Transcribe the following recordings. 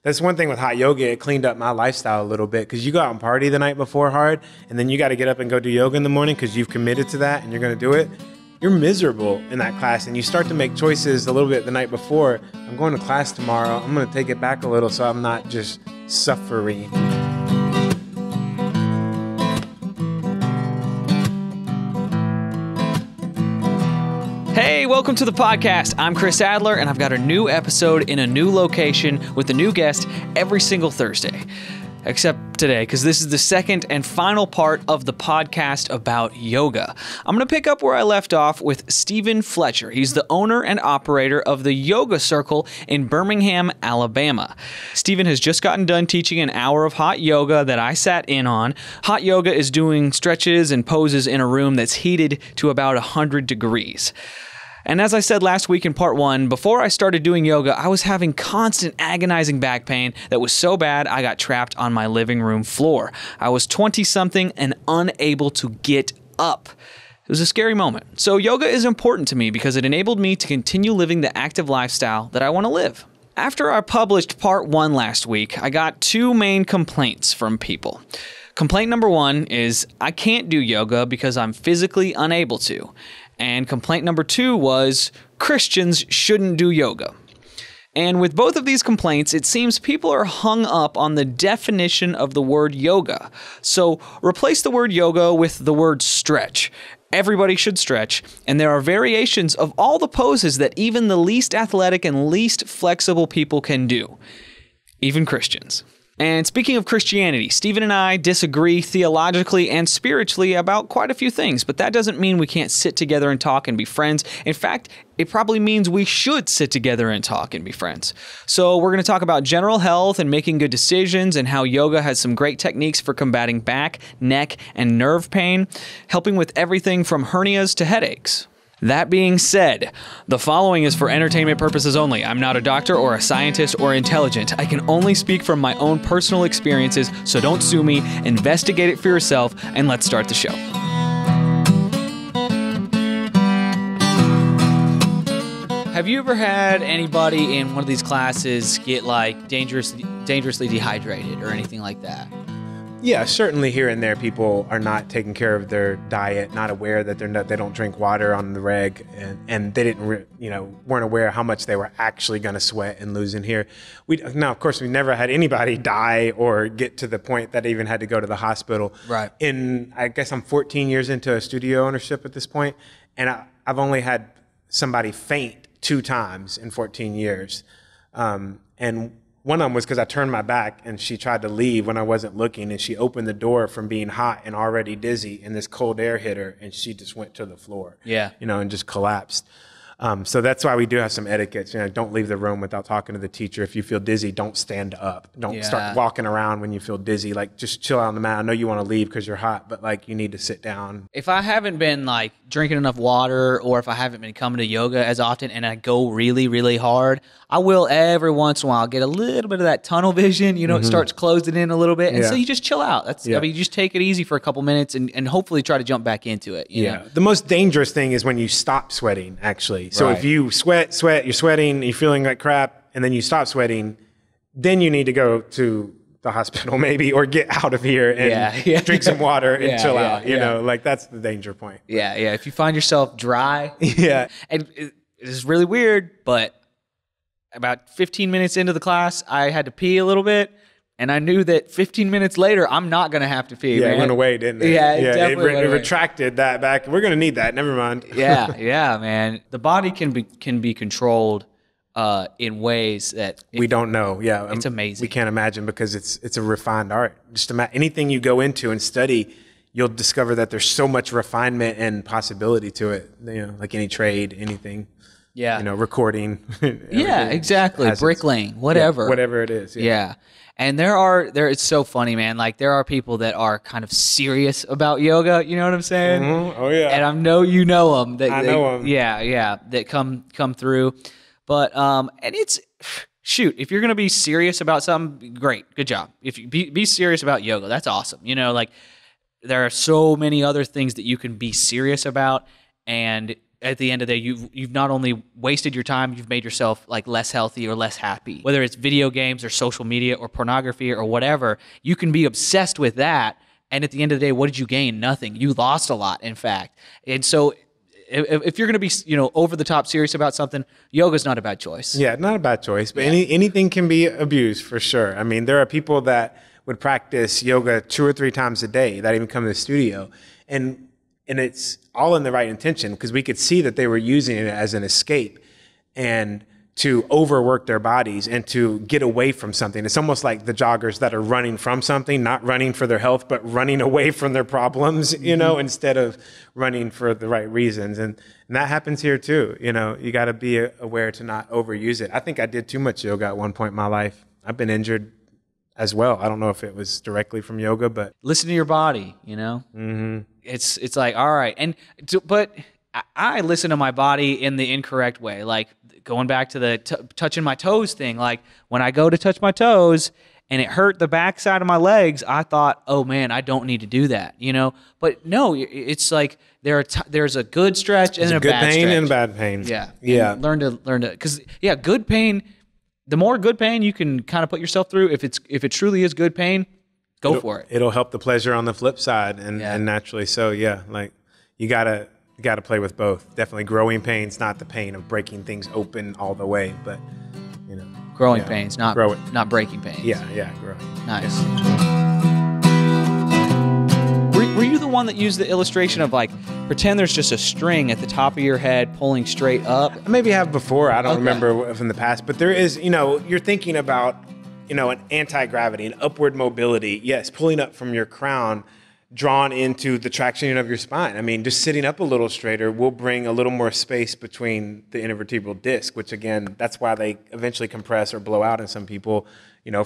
That's one thing with hot yoga. It cleaned up my lifestyle a little bit because you go out and party the night before hard, and then you got to get up and go do yoga in the morning because you've committed to that and you're going to do it. You're miserable in that class, and you start to make choices a little bit the night before. I'm going to class tomorrow. I'm going to take it back a little so I'm not just suffering. Hey, welcome to the podcast. I'm Chris Adler, and I've got a new episode in a new location with a new guest every single Thursday. Except today, because this is the second and final part of the podcast about yoga. I'm going to pick up where I left off with Stephen Fletcher. He's the owner and operator of the Yoga Circle in Birmingham, Alabama. Stephen has just gotten done teaching an hour of hot yoga that I sat in on. Hot yoga is doing stretches and poses in a room that's heated to about 100 degrees. And as I said last week in part one, before I started doing yoga, I was having constant agonizing back pain that was so bad I got trapped on my living room floor. I was 20-something and unable to get up. It was a scary moment. So yoga is important to me because it enabled me to continue living the active lifestyle that I want to live. After I published part one last week, I got two main complaints from people. Complaint number one is I can't do yoga because I'm physically unable to. And complaint number two was Christians shouldn't do yoga. And with both of these complaints, it seems people are hung up on the definition of the word yoga. So replace the word yoga with the word stretch. Everybody should stretch, and there are variations of all the poses that even the least athletic and least flexible people can do, even Christians. And speaking of Christianity, Stephen and I disagree theologically and spiritually about quite a few things, but that doesn't mean we can't sit together and talk and be friends. In fact, it probably means we should sit together and talk and be friends. So we're going to talk about general health and making good decisions and how yoga has some great techniques for combating back, neck, and nerve pain, helping with everything from hernias to headaches. That being said, the following is for entertainment purposes only. I'm not a doctor or a scientist or intelligent. I can only speak from my own personal experiences, so don't sue me, investigate it for yourself, and let's start the show. Have you ever had anybody in one of these classes get like dangerously dehydrated or anything like that? Yeah, certainly here and there, people are not taking care of their diet, not aware that they don't drink water on the reg, and they didn't, weren't aware how much they were actually going to sweat and lose in here. Now, of course, we never had anybody die or get to the point that even had to go to the hospital. Right. I guess I'm 14 years into a studio ownership at this point, and I've only had somebody faint 2 times in 14 years, and one of them was because I turned my back and she tried to leave when I wasn't looking, and she opened the door from being hot and already dizzy, and this cold air hit her and she just went to the floor. Yeah. And just collapsed. So that's why we do have some etiquettes. Don't leave the room without talking to the teacher. If you feel dizzy, don't stand up. Don't start walking around when you feel dizzy. Like, just chill out on the mat. I know you want to leave because you're hot, but you need to sit down. If I haven't been drinking enough water, or if I haven't been coming to yoga as often and I go really, really hard, I will every once in a while get a little bit of that tunnel vision. It starts closing in a little bit. And so you just chill out. You just take it easy for a couple minutes and hopefully try to jump back into it. You know? The most dangerous thing is when you stop sweating, actually. So if you sweat, you're sweating, you're feeling like crap, and then you stop sweating, then you need to go to the hospital maybe, or get out of here and drink some water and chill out. That's the danger point. Yeah. If you find yourself dry. And it is really weird, but about 15 minutes into the class, I had to pee a little bit. And I knew that 15 minutes later, I'm not going to have to pee. It went away, didn't it? It retracted that back. We're going to need that. Never mind. Yeah, man. The body can be controlled in ways that we don't know. Yeah, it's amazing. We can't imagine because it's a refined art. Just anything you go into and study, you'll discover that there's so much refinement and possibility to it. Like any trade, anything. Yeah. Recording. Yeah, exactly. Bricklaying, whatever. Yeah, whatever it is. Yeah. And it's so funny, man. There are people that are kind of serious about yoga. You know what I'm saying? Mm-hmm. Oh yeah. And I know you know them. I know them. Yeah. That come through. But and it's shoot. If you're gonna be serious about something, great, good job. If you be serious about yoga, that's awesome. There are so many other things that you can be serious about, and at the end of the day, you've not only wasted your time, you've made yourself like less healthy or less happy. Whether it's video games or social media or pornography or whatever, you can be obsessed with that. And at the end of the day, what did you gain? Nothing. You lost a lot, in fact. And so if you're going to be, over the top serious about something, yoga's not a bad choice. Yeah, not a bad choice, but anything can be abused for sure. I mean, there are people that would practice yoga 2 or 3 times a day that even come to the studio, and it's all in the right intention, because we could see that they were using it as an escape and to overwork their bodies and to get away from something. It's almost like the joggers that are running from something, not running for their health, but running away from their problems, instead of running for the right reasons. And that happens here too. You got to be aware to not overuse it. I think I did too much yoga at one point in my life. I've been injured as well. I don't know if it was directly from yoga, but listen to your body, Mm-hmm. It's like, all right. But I listen to my body in the incorrect way. Like going back to the touching my toes thing. Like when I go to touch my toes and it hurt the backside of my legs, I thought, oh man, I don't need to do that, But no, it's like there's a good stretch and a good bad pain stretch. and bad pain. Yeah. And learn to, because good pain, the more good pain you can kind of put yourself through, if it truly is good pain, go for it. It'll help the pleasure on the flip side, and naturally so. Yeah, like you gotta play with both. Definitely, growing pain's not the pain of breaking things open all the way, but growing pains, not breaking pains. Yeah, growing. Nice. Were you the one that used the illustration of like, pretend there's just a string at the top of your head pulling straight up? I maybe have before. I don't remember from the past, but there is. You're thinking about an anti-gravity, an upward mobility. Yes, pulling up from your crown, drawn into the traction of your spine. I mean, just sitting up a little straighter will bring a little more space between the intervertebral disc, which again, that's why they eventually compress or blow out in some people,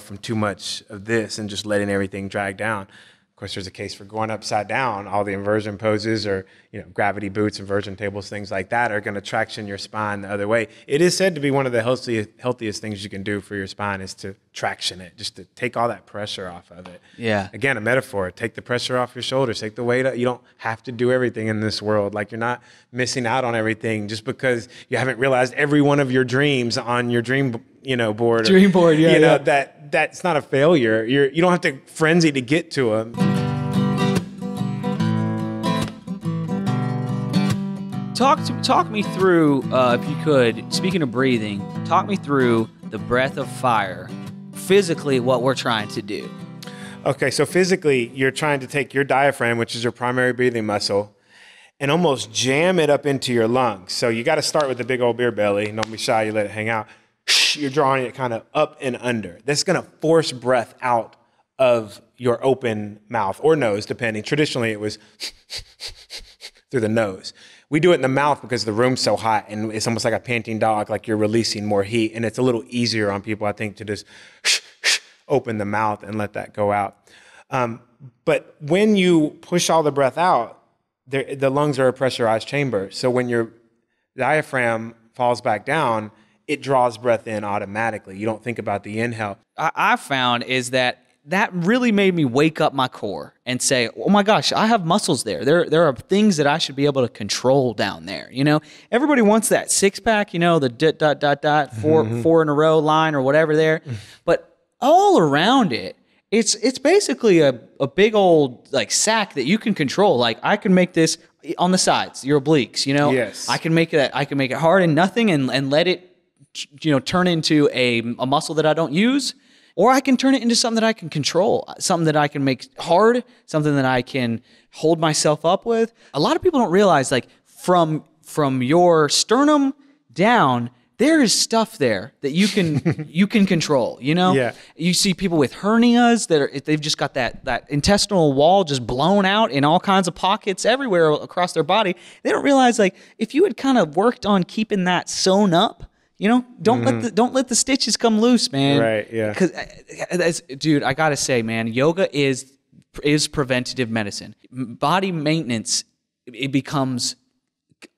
from too much of this and just letting everything drag down. Of course, there's a case for going upside down. All the inversion poses or, gravity boots, inversion tables, things like that are going to traction your spine the other way. It is said to be one of the healthiest things you can do for your spine is to traction it, just to take all that pressure off of it. Yeah. Again, a metaphor. Take the pressure off your shoulders. Take the weight up. You don't have to do everything in this world. Like you're not missing out on everything just because you haven't realized every one of your dreams on your dream board. Dream board, yeah. That's not a failure. You don't have to frenzy to get to them. Talk me through, if you could, speaking of breathing, talk me through the breath of fire, physically what we're trying to do. Okay, so physically, you're trying to take your diaphragm, which is your primary breathing muscle, and almost jam it up into your lungs. So you got to start with the big old beer belly. Don't be shy, you let it hang out. You're drawing it kind of up and under. That's going to force breath out of your open mouth or nose, depending. Traditionally, it was through the nose. We do it in the mouth because the room's so hot and it's almost like a panting dog, like you're releasing more heat. And it's a little easier on people, I think, to just open the mouth and let that go out. But when you push all the breath out, the lungs are a pressurized chamber. So when your diaphragm falls back down, it draws breath in automatically. You don't think about the inhale. I found is that really made me wake up my core and say, oh my gosh, I have muscles there. There are things that I should be able to control down there. Everybody wants that six pack, the ... four in a row line or whatever there. But all around it, it's basically a big old like sack that you can control. Like I can make this on the sides, your obliques, Yes. I can make it hard and nothing and let it, turn into a muscle that I don't use. Or I can turn it into something that I can control, something that I can make hard, something that I can hold myself up with. A lot of people don't realize, like, from your sternum down, there is stuff there that you can control. Yeah. You see people with hernias they've just got that intestinal wall just blown out in all kinds of pockets everywhere across their body. They don't realize, like, if you had kind of worked on keeping that sewn up, don't let the stitches come loose, man. Right, yeah. Because, dude, I gotta say, man, yoga is preventative medicine. Body maintenance, it becomes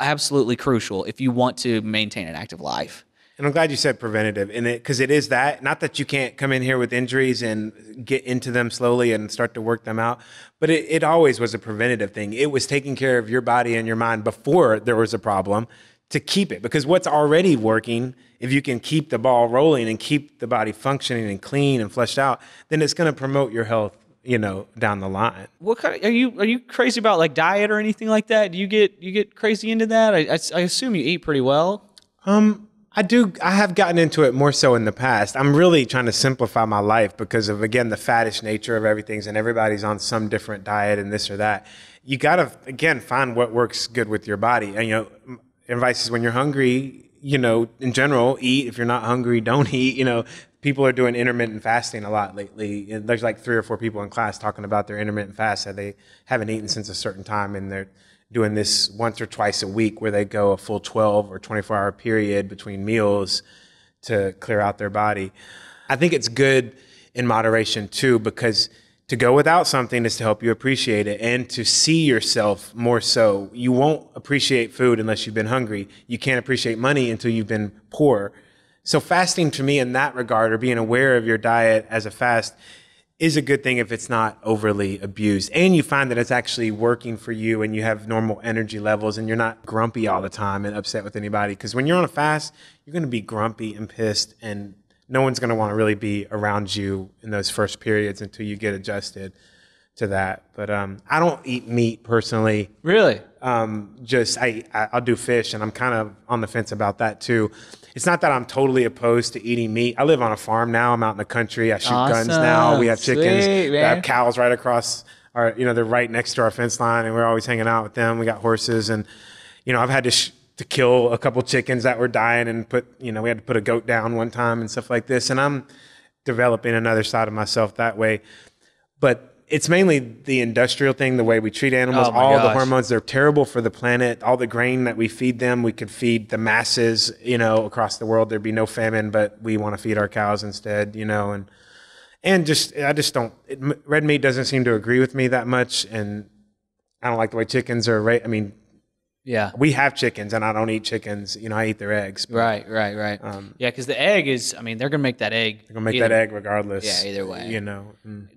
absolutely crucial if you want to maintain an active life. And I'm glad you said preventative, and because it is that. Not that you can't come in here with injuries and get into them slowly and start to work them out, but it always was a preventative thing. It was taking care of your body and your mind before there was a problem to keep it. Because what's already working, if you can keep the ball rolling and keep the body functioning and clean and fleshed out, then it's going to promote your health, down the line. What kind of, are you crazy about like diet or anything like that? Do you get crazy into that? I assume you eat pretty well. I do. I have gotten into it more so in the past. I'm really trying to simplify my life because of, again, the faddish nature of everything, and everybody's on some different diet and this or that. You got to, again, find what works good with your body. And, advice is when you're hungry, in general, eat. If you're not hungry, don't eat. People are doing intermittent fasting a lot lately. And there's like 3 or 4 people in class talking about their intermittent fast that they haven't eaten since a certain time, and they're doing this once or twice a week where they go a full 12 or 24-hour period between meals to clear out their body. I think it's good in moderation too, because to go without something is to help you appreciate it and to see yourself more so. You won't appreciate food unless you've been hungry. You can't appreciate money until you've been poor. So fasting to me in that regard, or being aware of your diet as a fast, is a good thing if it's not overly abused. And you find that it's actually working for you and you have normal energy levels and you're not grumpy all the time and upset with anybody. Because when you're on a fast, you're going to be grumpy and pissed, and no one's going to want to really be around you in those first periods until you get adjusted to that. But I don't eat meat personally. Really? I'll do fish, and I'm kind of on the fence about that too. It's not that I'm totally opposed to eating meat. I live on a farm now. I'm out in the country. I shoot guns now. We have chickens. Sweet, we have cows right across our, they're right next to our fence line, and we're always hanging out with them. We got horses, and, I've had to kill a couple chickens that were dying and we had to put a goat down one time and stuff like this. And I'm developing another side of myself that way. But it's mainly the industrial thing, the way we treat animals, the hormones. They're terrible for the planet. All the grain that we feed them, we could feed the masses, across the world. There'd be no famine, but we want to feed our cows instead, I just don't, red meat doesn't seem to agree with me that much. And I don't like the way chickens are yeah, we have chickens, and I don't eat chickens. I eat their eggs. But, right. Yeah, because the egg is, they're going to make that egg. They're going to make that egg regardless. Yeah, either way.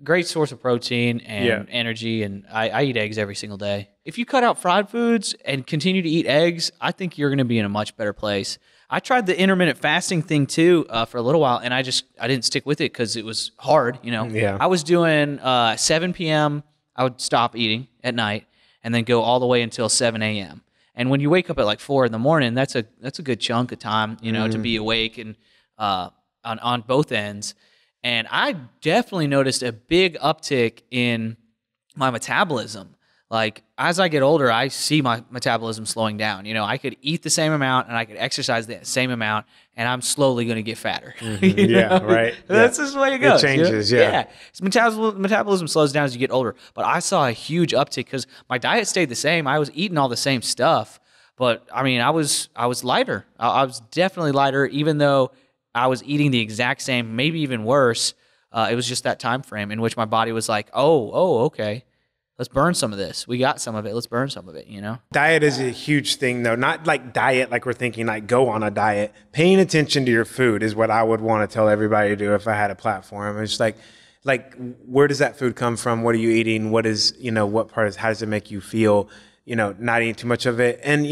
Great source of protein and energy, and I eat eggs every single day. If you cut out fried foods and continue to eat eggs, I think you're going to be in a much better place. I tried the intermittent fasting thing too for a little while, and I didn't stick with it because it was hard. Yeah. I was doing 7 p.m. I would stop eating at night and then go all the way until 7 a.m. And when you wake up at like 4 in the morning, that's a good chunk of time, to be awake and on both ends. And I definitely noticed a big uptick in my metabolism. Like as I get older, I see my metabolism slowing down. I could eat the same amount and I could exercise the same amount, and I'm slowly going to get fatter. Yeah, right. That's just the way it goes. It changes, yeah. Metabolism slows down as you get older. But I saw a huge uptick because my diet stayed the same. I was eating all the same stuff, but I was lighter. I was definitely lighter, even though I was eating the exact same, maybe even worse. It was just that time frame in which my body was like, oh, okay. Let's burn some of this. We got some of it. Let's burn some of it, Diet is a huge thing, though. Not like diet, like we're thinking, like go on a diet. Paying attention to your food is what I would want to tell everybody to do if I had a platform. It's like where does that food come from? What are you eating? What is, what part is, how does it make you feel? Not eating too much of it. And,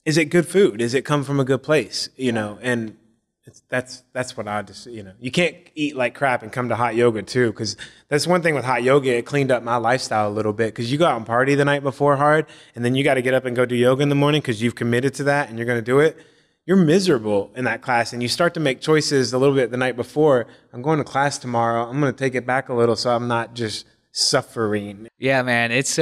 is it good food? Does it come from a good place? And that's what I just, you can't eat like crap and come to hot yoga too, because that's one thing with hot yoga. It cleaned up my lifestyle a little bit, because you go out and party the night before hard, and then you got to get up and go do yoga in the morning because you've committed to that and you're going to do it. You're miserable in that class, and you start to make choices a little bit the night before. I'm going to class tomorrow. I'm going to take it back a little so I'm not just suffering. Yeah, man. It's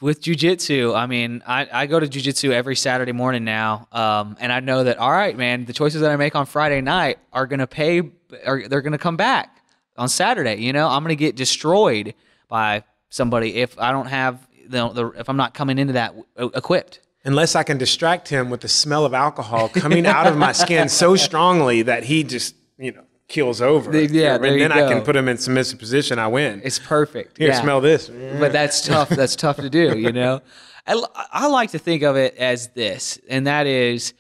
with jiu-jitsu. I go to jiu-jitsu every Saturday morning now. And I know that, all right, man, the choices that I make on Friday night are going to pay, or they're going to come back on Saturday. I'm going to get destroyed by somebody if I don't have if I'm not coming into that equipped. Unless I can distract him with the smell of alcohol coming out of my skin so strongly that he just, keels over. And then I can put him in submissive position. I win. It's perfect. Here, smell this. But that's tough. That's tough to do, I like to think of it as this, and that is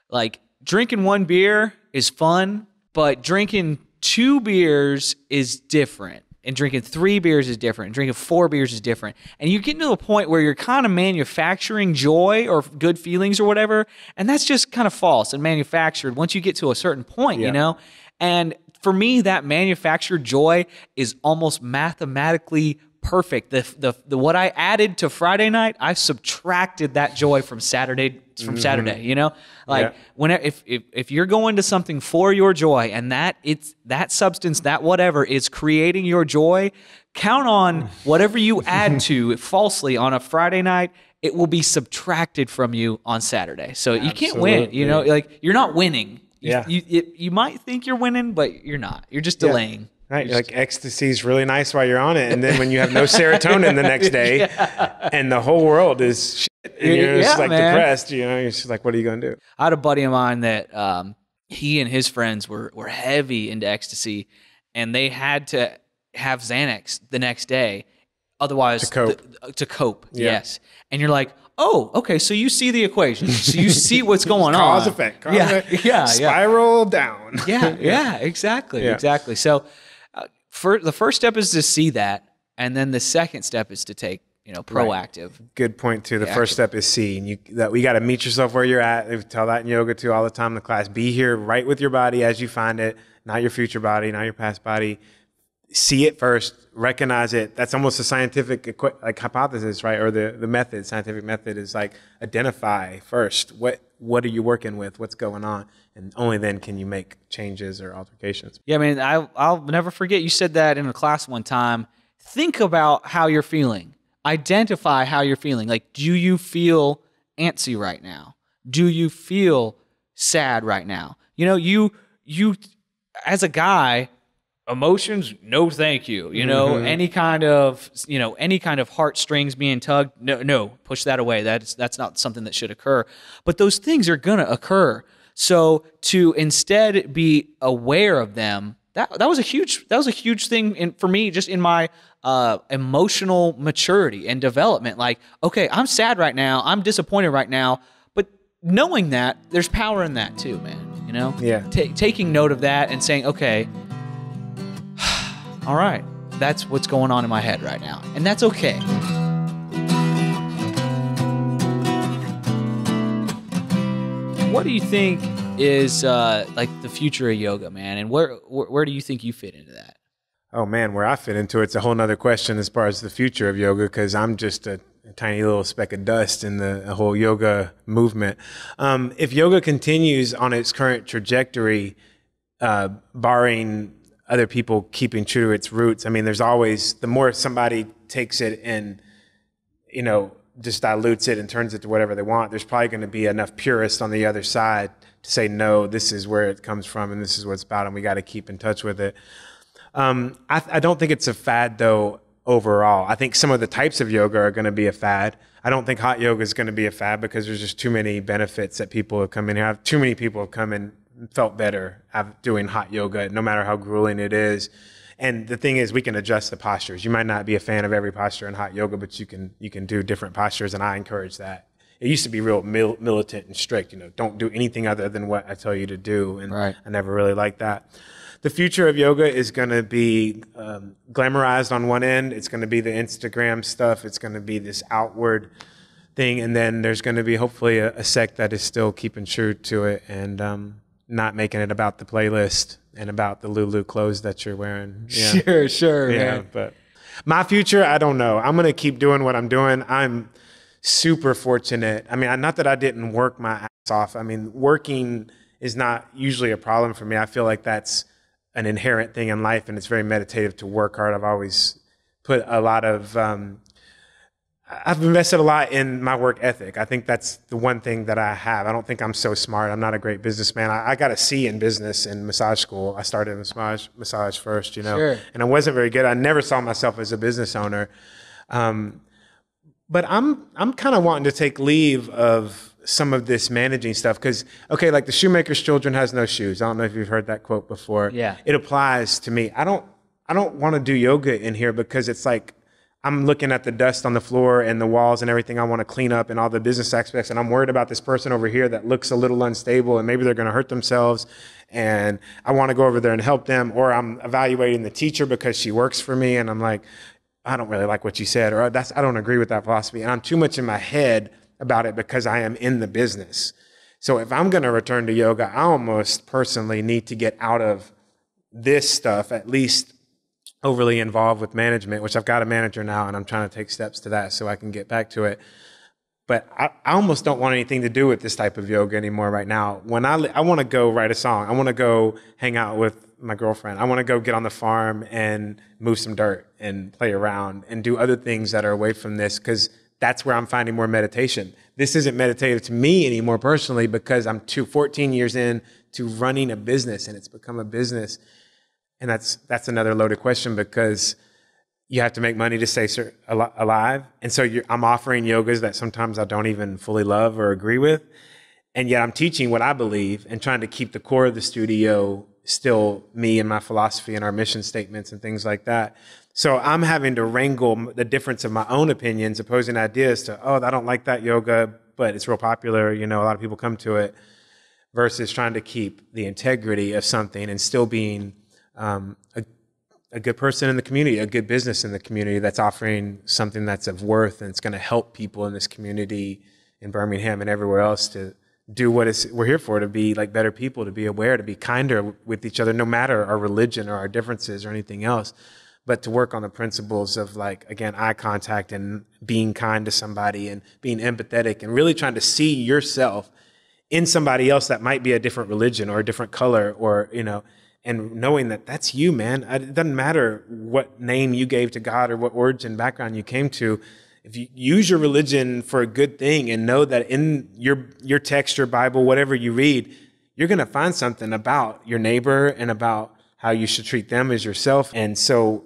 like drinking one beer is fun, but drinking 2 beers is different. And drinking 3 beers is different. And drinking 4 beers is different. And you get to a point where you're kind of manufacturing joy or good feelings or whatever. And that's just kind of false and manufactured once you get to a certain point, you know? And for me, that manufactured joy is almost mathematically perfect. The what I added to Friday night, I subtracted that joy from Saturday, you know? Like if you're going to something for your joy and that substance, that whatever is creating your joy, count on whatever you add to falsely on a Friday night, it will be subtracted from you on Saturday. So you can't win, you know? Like you're not winning. You might think you're winning, but you're not. You're just delaying. Right, like ecstasy is really nice while you're on it, and then when you have no serotonin the next day, and the whole world is shit, and you're just like depressed, you know, you're just like, what are you gonna do? I had a buddy of mine that he and his friends were heavy into ecstasy, and they had to have Xanax the next day, otherwise to cope. Yes, and you're like, oh, okay, so you see the equation, so you see what's going on. Cause effect. Spiral down. Exactly. So. The first step is to see that, and then the second step is to take, proactive. Right. Good point too. The first step is seeing that we got to meet yourself where you're at. We tell that in yoga too all the time in the class. Be here, right with your body as you find it, not your future body, not your past body. See it first, recognize it. That's almost a scientific hypothesis, right? Or the scientific method is like identify first. What are you working with? What's going on? And only then can you make changes or alterations. Yeah, I mean, I'll never forget you said that in a class one time. Think about how you're feeling. Identify how you're feeling. Like, do you feel antsy right now? Do you feel sad right now? You as a guy, emotions, no thank you. Any kind of heartstrings being tugged, no, push that away. That's not something that should occur. But those things are gonna occur. So to instead be aware of them, that was a huge thing for me, just in my emotional maturity and development. Like, okay, I'm sad right now, I'm disappointed right now, but knowing that there's power in that too, man. Yeah. Taking note of that and saying, okay, all right, that's what's going on in my head right now, and that's okay. What do you think is like the future of yoga, man? And where do you think you fit into that? Oh man, where I fit into it's a whole nother question as far as the future of yoga, because I'm just a tiny little speck of dust in the whole yoga movement. If yoga continues on its current trajectory, barring other people keeping true to its roots, I mean, there's always, the more somebody takes it and, just dilutes it and turns it to whatever they want, there's probably going to be enough purists on the other side to say, no, this is where it comes from and this is what it's about, and we got to keep in touch with it. I don't think it's a fad, though, overall. I think some of the types of yoga are going to be a fad. I don't think hot yoga is going to be a fad because there's just too many benefits that people have come in here. Too many people have come in and felt better doing hot yoga, no matter how grueling it is. And the thing is, we can adjust the postures. You might not be a fan of every posture in hot yoga, but you can do different postures, and I encourage that. It used to be real militant and strict, don't do anything other than what I tell you to do, and I never really liked that. The future of yoga is going to be glamorized on one end. It's going to be the Instagram stuff. It's going to be this outward thing, and then there's going to be hopefully a sect that is still keeping true to it and not making it about the playlist and about the Lulu clothes that you're wearing. Yeah. Sure, yeah, man. But my future, I don't know. I'm going to keep doing what I'm doing. I'm super fortunate. I mean, not that I didn't work my ass off. I mean, working is not usually a problem for me. I feel like that's an inherent thing in life, and it's very meditative to work hard. I've always put a lot of, I've invested a lot in my work ethic. I think that's the one thing that I have. I don't think I'm so smart. I'm not a great businessman. I got a C in business in massage school. I started in massage first, Sure. And I wasn't very good. I never saw myself as a business owner. But I'm kind of wanting to take leave of some of this managing stuff because, okay, like the shoemaker's children has no shoes. I don't know if you've heard that quote before. Yeah. It applies to me. I don't want to do yoga in here because it's like, I'm looking at the dust on the floor and the walls and everything I want to clean up and all the business aspects, and I'm worried about this person over here that looks a little unstable and maybe they're going to hurt themselves, and I want to go over there and help them. Or I'm evaluating the teacher because she works for me, and I'm like, I don't really like what you said, or I don't agree with that philosophy. And I'm too much in my head about it because I am in the business. So if I'm going to return to yoga, I almost personally need to get out of this stuff, at least overly involved with management, which I've got a manager now, and I'm trying to take steps to that so I can get back to it. But I almost don't want anything to do with this type of yoga anymore right now. When I want to go write a song, I want to go hang out with my girlfriend. I want to go get on the farm and move some dirt and play around and do other things that are away from this, because that's where I'm finding more meditation. This isn't meditative to me anymore personally, because I'm 14 years in to running a business, and it's become a business. And that's another loaded question, because you have to make money to stay alive. And so I'm offering yogas that sometimes I don't even fully love or agree with. And yet I'm teaching what I believe and trying to keep the core of the studio still me and my philosophy and our mission statements and things like that. So I'm having to wrangle the difference of my own opinions, opposing ideas to, I don't like that yoga, but it's real popular. A lot of people come to it, versus trying to keep the integrity of something and still being a good person in the community, a good business in the community that's offering something that's of worth, and it's going to help people in this community in Birmingham and everywhere else to do what we're here for, to be like better people, to be aware, to be kinder with each other, no matter our religion or our differences or anything else, but to work on the principles of, like, again, eye contact and being kind to somebody and being empathetic and really trying to see yourself in somebody else that might be a different religion or a different color, or, and knowing that that's you, man. It doesn't matter what name you gave to God or what origin background you came to. If you use your religion for a good thing and know that in your text, your Bible, whatever you read, you're going to find something about your neighbor and about how you should treat them as yourself. And so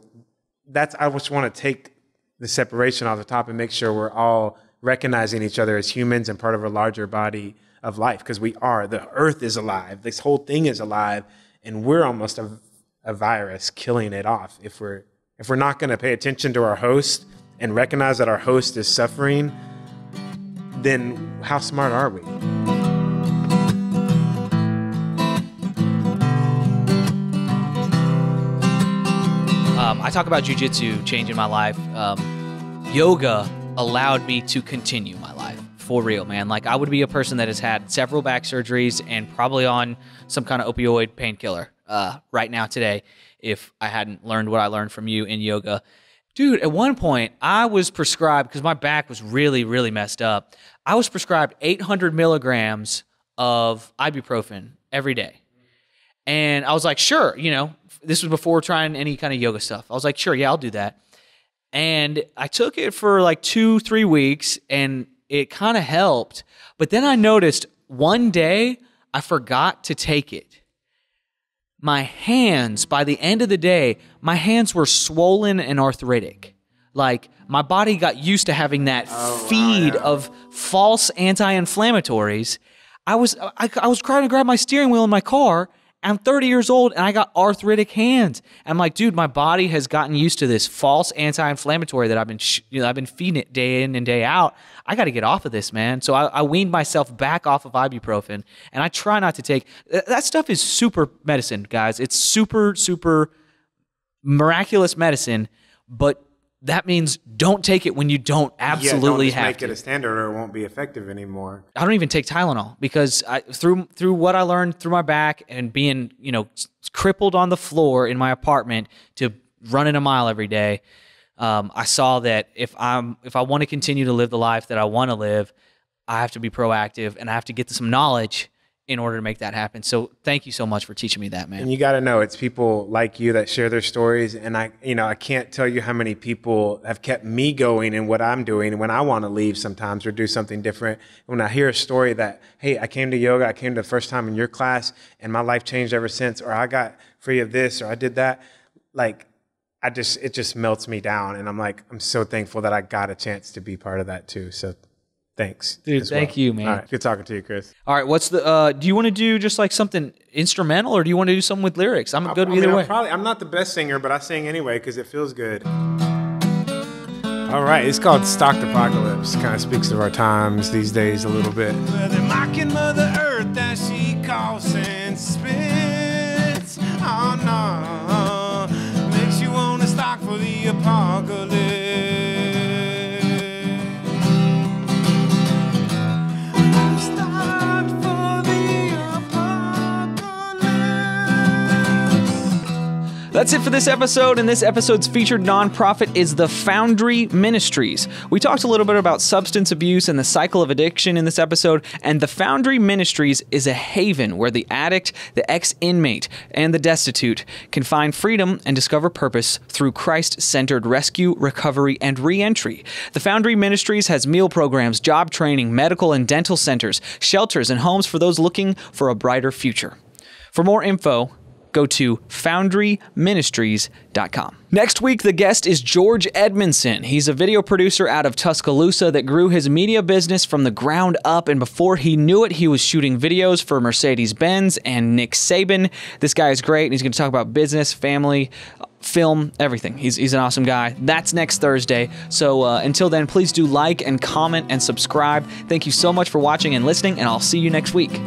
I just want to take the separation off the top and make sure we're all recognizing each other as humans and part of a larger body of life, because we are. The earth is alive. This whole thing is alive. And we're almost a virus killing it off. If we're not going to pay attention to our host and recognize that our host is suffering, then how smart are we? I talk about jiu-jitsu changing my life. Yoga allowed me to continue my life. For real, man. Like, I would be a person that has had several back surgeries and probably on some kind of opioid painkiller right now today if I hadn't learned what I learned from you in yoga. Dude, at one point, I was prescribed, because my back was really, really messed up, I was prescribed 800 milligrams of ibuprofen every day. And I was like, sure, this was before trying any kind of yoga stuff. I was like, sure, yeah, I'll do that. And I took it for like 2-3 weeks, and it kind of helped, but then I noticed one day I forgot to take it. My hands, by the end of the day, my hands were swollen and arthritic. Like, my body got used to having that feed of false anti-inflammatories. I was trying to grab my steering wheel in my car. I'm 30 years old and I got arthritic hands. I'm like, dude, my body has gotten used to this false anti-inflammatory that I've been feeding it day in and day out. I got to get off of this, man. So I weaned myself back off of ibuprofen, and I try not to take that stuff. Is super medicine, guys. It's super, super miraculous medicine, but that means don't take it when you don't absolutely have to. Make it a standard, or it won't be effective anymore. I don't even take Tylenol, because through what I learned through my back and being crippled on the floor in my apartment to running a mile every day, I saw that if I want to continue to live the life that I want to live, I have to be proactive and I have to get some knowledge in order to make that happen. So thank you so much for teaching me that, man. And you got to know, it's people like you that share their stories. And I can't tell you how many people have kept me going in what I'm doing when I want to leave sometimes or do something different. When I hear a story that, hey, I came to yoga, I came the first time in your class and my life changed ever since, or I got free of this, or I did that. Like, it just melts me down. And I'm like, I'm so thankful that I got a chance to be part of that too. So thanks. Dude, thank you, man. All right. Good talking to you, Chris. All right. What's the, do you want to do just like something instrumental, or do you want to do something with lyrics? I'm good either way. I'm not the best singer, but I sing anyway because it feels good. All right, it's called Stocked Apocalypse. Kind of speaks of our times these days a little bit. Well, they're mocking Mother Earth as she coughs and spits. Oh no, makes you want to stock for the apocalypse. Stocked for the apocalypse. That's it for this episode, and this episode's featured nonprofit is the Foundry Ministries. We talked a little bit about substance abuse and the cycle of addiction in this episode, and the Foundry Ministries is a haven where the addict, the ex-inmate, and the destitute can find freedom and discover purpose through Christ-centered rescue, recovery, and re-entry. The Foundry Ministries has meal programs, job training, medical and dental centers, shelters, and homes for those looking for a brighter future. For more info, go to foundryministries.com. Next week, the guest is George Edmondson. He's a video producer out of Tuscaloosa that grew his media business from the ground up, and before he knew it, he was shooting videos for Mercedes-Benz and Nick Saban. This guy is great, and he's going to talk about business, family, film, everything. He's an awesome guy. That's next Thursday. So until then, please do like and comment and subscribe. Thank you so much for watching and listening, and I'll see you next week.